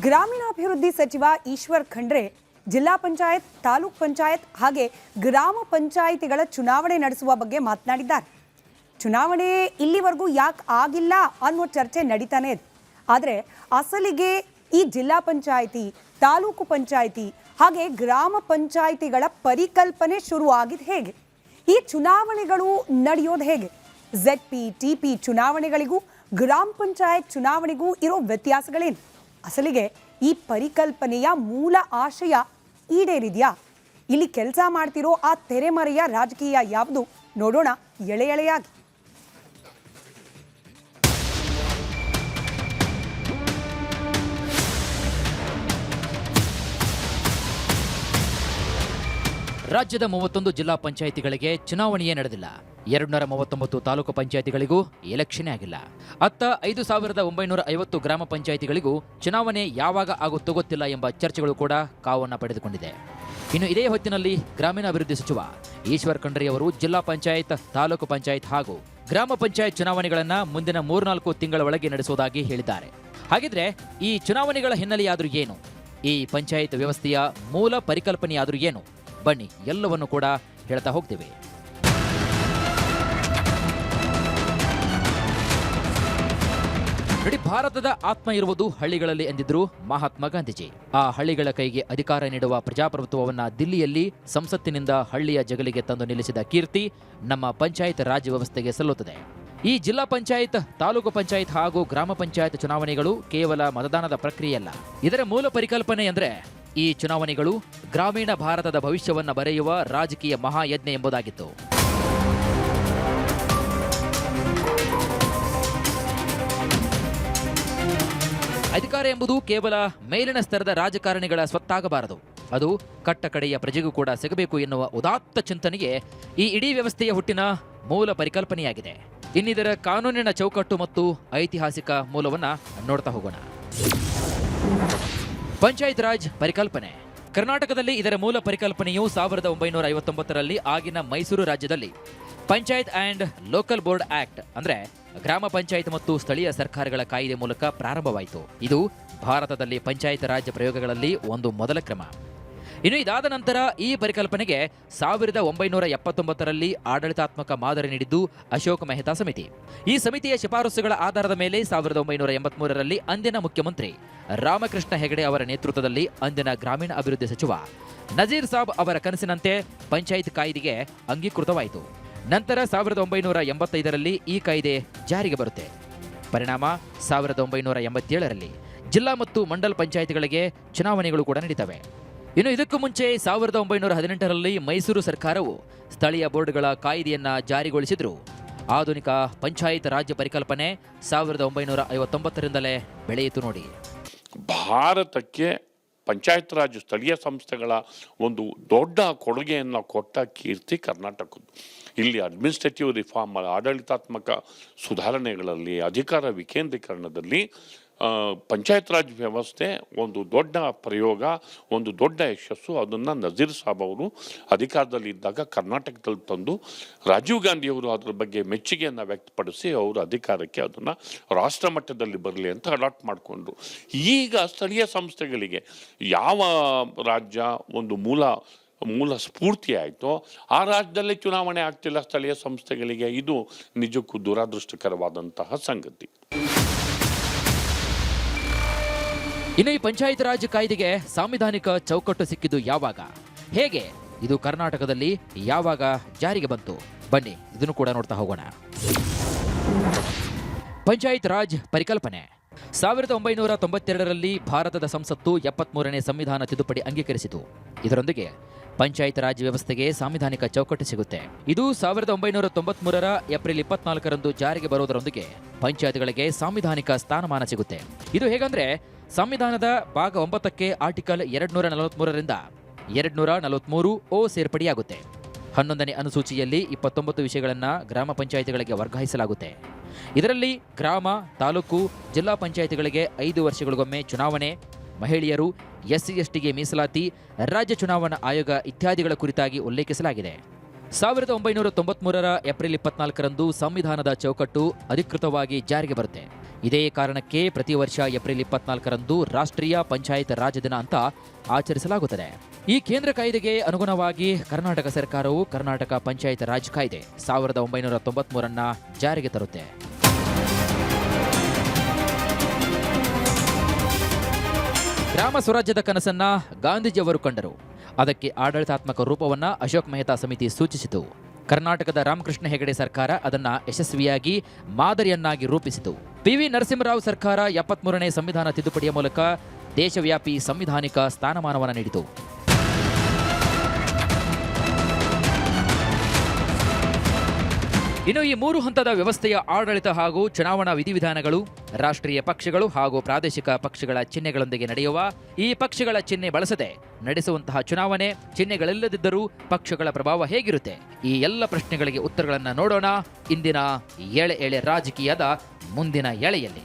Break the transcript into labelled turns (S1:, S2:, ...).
S1: ಗ್ರಾಮೀಣಾಭಿವೃದ್ಧಿ ಸಚಿವ ಈಶ್ವರ್ ಖಂಡ್ರೆ ಜಿಲ್ಲಾ ಪಂಚಾಯತ್, ತಾಲೂಕ್ ಪಂಚಾಯತ್ ಹಾಗೆ ಗ್ರಾಮ ಪಂಚಾಯಿತಿಗಳ ಚುನಾವಣೆ ನಡೆಸುವ ಬಗ್ಗೆ ಮಾತನಾಡಿದ್ದಾರೆ. ಚುನಾವಣೆ ಇಲ್ಲಿವರೆಗೂ ಯಾಕೆ ಆಗಿಲ್ಲ ಅನ್ನೋ ಚರ್ಚೆ ನಡೀತಾನೆ ಇದೆ. ಆದರೆ ಅಸಲಿಗೆ ಈ ಜಿಲ್ಲಾ ಪಂಚಾಯಿತಿ, ತಾಲೂಕು ಪಂಚಾಯಿತಿ ಹಾಗೆ ಗ್ರಾಮ ಪಂಚಾಯಿತಿಗಳ ಪರಿಕಲ್ಪನೆ ಶುರುವಾಗಿದ್ದು ಹೇಗೆ? ಈ ಚುನಾವಣೆಗಳು ನಡೆಯೋದು ಹೇಗೆ? ZP, TP ಚುನಾವಣೆಗಳಿಗೂ ಗ್ರಾಮ ಪಂಚಾಯತ್ ಚುನಾವಣೆಗೂ ಇರೋ ವ್ಯತ್ಯಾಸಗಳೇನು? ಅಸಲಿಗೆ ಈ ಪರಿಕಲ್ಪನೆಯ ಮೂಲ ಆಶಯ ಈಡೇರಿದೆಯಾ? ಇಲ್ಲಿ ಕೆಲಸ ಮಾಡ್ತಿರೋ ಆ ತೆರೆಮರೆಯ ರಾಜಕೀಯ ಯಾವುದು? ನೋಡೋಣ ಎಳೆ ಎಳೆಯಾಗಿ.
S2: ರಾಜ್ಯದ 31 ಜಿಲ್ಲಾ ಪಂಚಾಯಿತಿಗಳಿಗೆ ಚುನಾವಣೆಯೇ ನಡೆದಿಲ್ಲ. 239 ತಾಲೂಕು ಪಂಚಾಯಿತಿಗಳಿಗೂ ಎಲೆಕ್ಷನ್ ಆಗಿಲ್ಲ. ಅತ್ತ 5950 ಗ್ರಾಮ ಪಂಚಾಯಿತಿಗಳಿಗೂ ಚುನಾವಣೆ ಯಾವಾಗ ಆಗುತ್ತೋ ಗೊತ್ತಿಲ್ಲ ಎಂಬ ಚರ್ಚೆಗಳು ಕೂಡ ಕಾವನ್ನ ಪಡೆದುಕೊಂಡಿದೆ. ಇನ್ನು ಇದೇ ಹೊತ್ತಿನಲ್ಲಿ ಗ್ರಾಮೀಣಾಭಿವೃದ್ಧಿ ಸಚಿವ ಈಶ್ವರ್ ಖಂಡ್ರೆ ಅವರು ಜಿಲ್ಲಾ ಪಂಚಾಯತ್, ತಾಲೂಕು ಪಂಚಾಯತ್ ಹಾಗೂ ಗ್ರಾಮ ಪಂಚಾಯತ್ ಚುನಾವಣೆಗಳನ್ನು ಮುಂದಿನ 3-4 ತಿಂಗಳ ಒಳಗೆ ನಡೆಸುವುದಾಗಿ ಹೇಳಿದ್ದಾರೆ. ಹಾಗಿದ್ರೆ ಈ ಚುನಾವಣೆಗಳ ಹಿನ್ನೆಲೆಯಾದರೂ ಏನು? ಈ ಪಂಚಾಯತ್ ವ್ಯವಸ್ಥೆಯ ಮೂಲ ಪರಿಕಲ್ಪನೆಯಾದರೂ ಏನು? ಬನ್ನಿ ಎಲ್ಲವನ್ನು ಕೂಡ ಹೇಳ್ತಾ ಹೋಗ್ತೇವೆ. ಇಡೀ ಭಾರತದ ಆತ್ಮ ಇರುವುದು ಹಳ್ಳಿಗಳಲ್ಲಿ ಎಂದಿದ್ರು ಮಹಾತ್ಮ ಗಾಂಧೀಜಿ. ಆ ಹಳ್ಳಿಗಳ ಕೈಗೆ ಅಧಿಕಾರ ನೀಡುವ ಪ್ರಜಾಪ್ರಭುತ್ವವನ್ನ ದಿಲ್ಲಿಯಲ್ಲಿ ಸಂಸತ್ತಿನಿಂದ ಹಳ್ಳಿಯ ಜಗಲಿಗೆ ತಂದು ನಿಲ್ಲಿಸಿದ ಕೀರ್ತಿ ನಮ್ಮ ಪಂಚಾಯತ್ ರಾಜ್ ವ್ಯವಸ್ಥೆಗೆ ಸಲ್ಲುತ್ತದೆ. ಈ ಜಿಲ್ಲಾ ಪಂಚಾಯತ್, ತಾಲೂಕು ಪಂಚಾಯತ್ ಹಾಗೂ ಗ್ರಾಮ ಪಂಚಾಯತ್ ಚುನಾವಣೆಗಳು ಕೇವಲ ಮತದಾನದ ಪ್ರಕ್ರಿಯೆಯಲ್ಲ. ಇದರ ಮೂಲ ಪರಿಕಲ್ಪನೆ ಅಂದ್ರೆ ಈ ಚುನಾವಣೆಗಳು ಗ್ರಾಮೀಣ ಭಾರತದ ಭವಿಷ್ಯವನ್ನ ಬರೆಯುವ ರಾಜಕೀಯ ಮಹಾಯಜ್ಞ ಎಂಬುದಾಗಿತ್ತು. ಅಧಿಕಾರ ಎಂಬುದು ಕೇವಲ ಮೇಲಿನ ಸ್ತರದ ರಾಜಕಾರಣಿಗಳ ಸ್ವತ್ತಾಗಬಾರದು. ಅದು ಕಟ್ಟಕಡೆಯ ಪ್ರಜೆಗೂ ಕೂಡ ಸಿಗಬೇಕು ಎನ್ನುವ ಉದಾತ್ತ ಚಿಂತನೆಗೆ ಈ ಇಡೀ ವ್ಯವಸ್ಥೆಯ ಹುಟ್ಟಿನ ಮೂಲ ಪರಿಕಲ್ಪನೆಯಾಗಿದೆ. ಇನ್ನಿದರ ಕಾನೂನಿನ ಚೌಕಟ್ಟು ಮತ್ತು ಐತಿಹಾಸಿಕ ಮೂಲವನ್ನ ನೋಡ್ತಾ ಹೋಗೋಣ. ಪಂಚಾಯತ್ ರಾಜ್ ಪರಿಕಲ್ಪನೆ. ಕರ್ನಾಟಕದಲ್ಲಿ ಇದರ ಮೂಲ ಪರಿಕಲ್ಪನೆಯು 1959ರಲ್ಲಿ ಆಗಿನ ಮೈಸೂರು ರಾಜ್ಯದಲ್ಲಿ panchayat and local board act ಅಂದ್ರೆ ಗ್ರಾಮ ಪಂಚಾಯತ್ ಮತ್ತು ಸ್ಥಳೀಯ ಸರ್ಕಾರಗಳ ಕಾಯ್ದೆ ಮೂಲಕ ಪ್ರಾರಂಭವಾಯಿತು. ಇದು ಭಾರತದಲ್ಲಿ ಪಂಚಾಯತ್ ರಾಜ್ ಪ್ರಯೋಗಗಳಲ್ಲಿ ಒಂದು ಮೊದಲ ಕ್ರಮ. ಇನ್ನು ಇದಾದ ನಂತರ ಈ ಪರಿಕಲ್ಪನೆಗೆ 1979ರಲ್ಲಿ ಆಡಳಿತಾತ್ಮಕ ಮಾದರಿ ನೀಡಿದ್ದು ಅಶೋಕ್ ಮೆಹ್ತಾ ಸಮಿತಿ. ಈ ಸಮಿತಿಯ ಶಿಫಾರಸುಗಳ ಆಧಾರದ ಮೇಲೆ 1983ರಲ್ಲಿ ಅಂದಿನ ಮುಖ್ಯಮಂತ್ರಿ ರಾಮಕೃಷ್ಣ ಹೆಗಡೆ ಅವರ ನೇತೃತ್ವದಲ್ಲಿ ಅಂದಿನ ಗ್ರಾಮೀಣ ಅಭಿವೃದ್ಧಿ ಸಚಿವ ನಜೀರ್ ಸಾಬ್ ಅವರ ಕನಸಿನಂತೆ ಪಂಚಾಯತ್ ಕಾಯ್ದೆಗೆ ಅಂಗೀಕೃತವಾಯಿತು. ನಂತರ 1985ರಲ್ಲಿ ಈ ಕಾಯ್ದೆ ಜಾರಿಗೆ ಬರುತ್ತೆ. ಪರಿಣಾಮ 1987ರಲ್ಲಿ ಜಿಲ್ಲಾ ಮತ್ತು ಮಂಡಲ್ ಪಂಚಾಯಿತಿಗಳಿಗೆ ಚುನಾವಣೆಗಳು ಕೂಡ ನಡೀತವೆ. ಇನ್ನು ಇದಕ್ಕೂ ಮುಂಚೆ 1918ರಲ್ಲಿ ಮೈಸೂರು ಸರ್ಕಾರವು ಸ್ಥಳೀಯ ಬೋರ್ಡ್ಗಳ ಕಾಯ್ದೆಯನ್ನ ಜಾರಿಗೊಳಿಸಿದ್ರು. ಆಧುನಿಕ ಪಂಚಾಯತ್ ರಾಜ್ಯ ಪರಿಕಲ್ಪನೆ 1959ರಿಂದಲೇ ಬೆಳೆಯಿತು ನೋಡಿ.
S3: ಭಾರತಕ್ಕೆ ಪಂಚಾಯತ್ ರಾಜ್ ಸ್ಥಳೀಯ ಸಂಸ್ಥೆಗಳ ಒಂದು ದೊಡ್ಡ ಕೊಡುಗೆಯನ್ನು ಕೊಟ್ಟ ಕೀರ್ತಿ ಕರ್ನಾಟಕದ್ದು. ಇಲ್ಲಿ ಅಡ್ಮಿನಿಸ್ಟ್ರೇಟಿವ್ ರಿಫಾರ್ಮ್, ಆಡಳಿತಾತ್ಮಕ ಸುಧಾರಣೆಗಳಲ್ಲಿ, ಅಧಿಕಾರ ವಿಕೇಂದ್ರೀಕರಣದಲ್ಲಿ ಪಂಚಾಯತ್ ರಾಜ್ ವ್ಯವಸ್ಥೆ ಒಂದು ದೊಡ್ಡ ಪ್ರಯೋಗ, ಒಂದು ದೊಡ್ಡ ಯಶಸ್ಸು. ಅದನ್ನು ನಜೀರ್ ಸಾಬ್ ಅವರು ಅಧಿಕಾರದಲ್ಲಿ ಇದ್ದಾಗ ಕರ್ನಾಟಕದಲ್ಲಿ ತಂದು ರಾಜೀವ್ ಗಾಂಧಿಯವರು ಅದರ ಬಗ್ಗೆ ಮೆಚ್ಚುಗೆಯನ್ನು ವ್ಯಕ್ತಪಡಿಸಿ ಅವರು ಅಧಿಕಾರಕ್ಕೆ ಅದನ್ನು ರಾಷ್ಟ್ರ ಮಟ್ಟದಲ್ಲಿ ಬರಲಿ ಅಂತ ಅಡಾಪ್ಟ್ ಮಾಡಿಕೊಂಡ್ರು. ಈಗ ಸ್ಥಳೀಯ ಸಂಸ್ಥೆಗಳಿಗೆ ಯಾವ ರಾಜ್ಯ ಒಂದು ಮೂಲ ಸ್ಫೂರ್ತಿ ಆಯಿತೋ ಆ ರಾಜ್ಯದಲ್ಲೇ ಚುನಾವಣೆ ಆಗ್ತಿಲ್ಲ ಸ್ಥಳೀಯ ಸಂಸ್ಥೆಗಳಿಗೆ. ಇದು ನಿಜಕ್ಕೂ ದುರಾದೃಷ್ಟಕರವಾದಂತಹ ಸಂಗತಿ.
S2: ಇನ್ನು ಈ ಪಂಚಾಯತ್ ರಾಜ್ ಕಾಯ್ದೆಗೆ ಸಾಂವಿಧಾನಿಕ ಚೌಕಟ್ಟು ಸಿಕ್ಕಿದ್ದು ಯಾವಾಗ, ಹೇಗೆ, ಇದು ಕರ್ನಾಟಕದಲ್ಲಿ ಯಾವಾಗ ಜಾರಿಗೆ ಬಂತು? ಬನ್ನಿ ಇದನ್ನು ಕೂಡ ನೋಡ್ತಾ ಹೋಗೋಣ. ಪಂಚಾಯತ್ ರಾಜ್ ಪರಿಕಲ್ಪನೆ. 1992ರಲ್ಲಿ ಭಾರತದ ಸಂಸತ್ತು 73ನೇ ಸಂವಿಧಾನ ತಿದ್ದುಪಡಿ ಅಂಗೀಕರಿಸಿತು. ಇದರೊಂದಿಗೆ ಪಂಚಾಯತ್ ರಾಜ್ ವ್ಯವಸ್ಥೆಗೆ ಸಾಂವಿಧಾನಿಕ ಚೌಕಟ್ಟು ಸಿಗುತ್ತೆ. ಇದು 1993ರ ಏಪ್ರಿಲ್ 24ರಂದು ಜಾರಿಗೆ ಬರುವುದರೊಂದಿಗೆ ಪಂಚಾಯತ್ಗಳಿಗೆ ಸಾಂವಿಧಾನಿಕ ಸ್ಥಾನಮಾನ ಸಿಗುತ್ತೆ. ಇದು ಹೇಗಂದ್ರೆ ಸಂವಿಧಾನದ ಭಾಗ 9ಕ್ಕೆ ಆರ್ಟಿಕಲ್ 243ರಿಂದ 243 ಸೇರ್ಪಡೆಯಾಗುತ್ತೆ. 11ನೇ ಅನುಸೂಚಿಯಲ್ಲಿ 29 ವಿಷಯಗಳನ್ನು ಗ್ರಾಮ ಪಂಚಾಯಿತಿಗಳಿಗೆ ವರ್ಗಾಯಿಸಲಾಗುತ್ತೆ. ಇದರಲ್ಲಿ ಗ್ರಾಮ, ತಾಲೂಕು, ಜಿಲ್ಲಾ ಪಂಚಾಯಿತಿಗಳಿಗೆ 5 ವರ್ಷಗಳಿಗೊಮ್ಮೆ ಚುನಾವಣೆ, ಮಹಿಳೆಯರು, SC STಗೆ ಮೀಸಲಾತಿ, ರಾಜ್ಯ ಚುನಾವಣಾ ಆಯೋಗ ಇತ್ಯಾದಿಗಳ ಕುರಿತಾಗಿ ಉಲ್ಲೇಖಿಸಲಾಗಿದೆ. 1993ರ ಏಪ್ರಿಲ್ 24ರಂದು ಸಂವಿಧಾನದ ಚೌಕಟ್ಟು ಅಧಿಕೃತವಾಗಿ ಜಾರಿಗೆ ಬರುತ್ತೆ. ಇದೇ ಕಾರಣಕ್ಕೆ ಪ್ರತಿ ವರ್ಷ ಏಪ್ರಿಲ್ 24ರಂದು ರಾಷ್ಟ್ರೀಯ ಪಂಚಾಯತ್ ರಾಜ್ ದಿನ ಅಂತ ಆಚರಿಸಲಾಗುತ್ತದೆ. ಈ ಕೇಂದ್ರ ಕಾಯ್ದೆಗೆ ಅನುಗುಣವಾಗಿ ಕರ್ನಾಟಕ ಸರ್ಕಾರವು ಕರ್ನಾಟಕ ಪಂಚಾಯತ್ ರಾಜ್ ಕಾಯ್ದೆ 1993ರನ್ನ ಜಾರಿಗೆ ತರುತ್ತೆ. ಗ್ರಾಮ ಸ್ವರಾಜ್ಯದ ಕನಸನ್ನ ಗಾಂಧೀಜಿಯವರು ಕಂಡರು. ಅದಕ್ಕೆ ಆಡಳಿತಾತ್ಮಕ ರೂಪವನ್ನ ಅಶೋಕ್ ಮೆಹ್ತಾ ಸಮಿತಿ ಸೂಚಿಸಿತು. ಕರ್ನಾಟಕದ ರಾಮಕೃಷ್ಣ ಹೆಗಡೆ ಸರ್ಕಾರ ಅದನ್ನ ಯಶಸ್ವಿಯಾಗಿ ಮಾದರಿಯನ್ನಾಗಿ ರೂಪಿಸಿತು. ಪಿ.ವಿ. ನರಸಿಂಹರಾವ್ ಸರ್ಕಾರ 73ನೇ ಸಂವಿಧಾನ ತಿದ್ದುಪಡಿಯ ಮೂಲಕ ದೇಶವ್ಯಾಪಿ ಸಂವಿಧಾನಿಕ ಸ್ಥಾನಮಾನವನ್ನು ನೀಡಿತು. ಇನ್ನು ಈ 3 ಹಂತದ ವ್ಯವಸ್ಥೆಯ ಆಡಳಿತ ಹಾಗೂ ಚುನಾವಣಾ ವಿಧಿವಿಧಾನಗಳು ರಾಷ್ಟ್ರೀಯ ಪಕ್ಷಗಳು ಹಾಗೂ ಪ್ರಾದೇಶಿಕ ಪಕ್ಷಗಳ ಚಿಹ್ನೆಗಳೊಂದಿಗೆ ನಡೆಯುವ, ಈ ಪಕ್ಷಗಳ ಚಿಹ್ನೆ ಬಳಸದೆ ನಡೆಸುವಂತಹ ಚುನಾವಣೆ, ಚಿಹ್ನೆಗಳಿಲ್ಲದಿದ್ದರೂ ಪಕ್ಷಗಳ ಪ್ರಭಾವ ಹೇಗಿರುತ್ತೆ? ಈ ಎಲ್ಲ ಪ್ರಶ್ನೆಗಳಿಗೆ ಉತ್ತರಗಳನ್ನು ನೋಡೋಣ ಇಂದಿನ ಎಳೆ ರಾಜಕೀಯದ ಮುಂದಿನ ಎಳೆಯಲ್ಲಿ.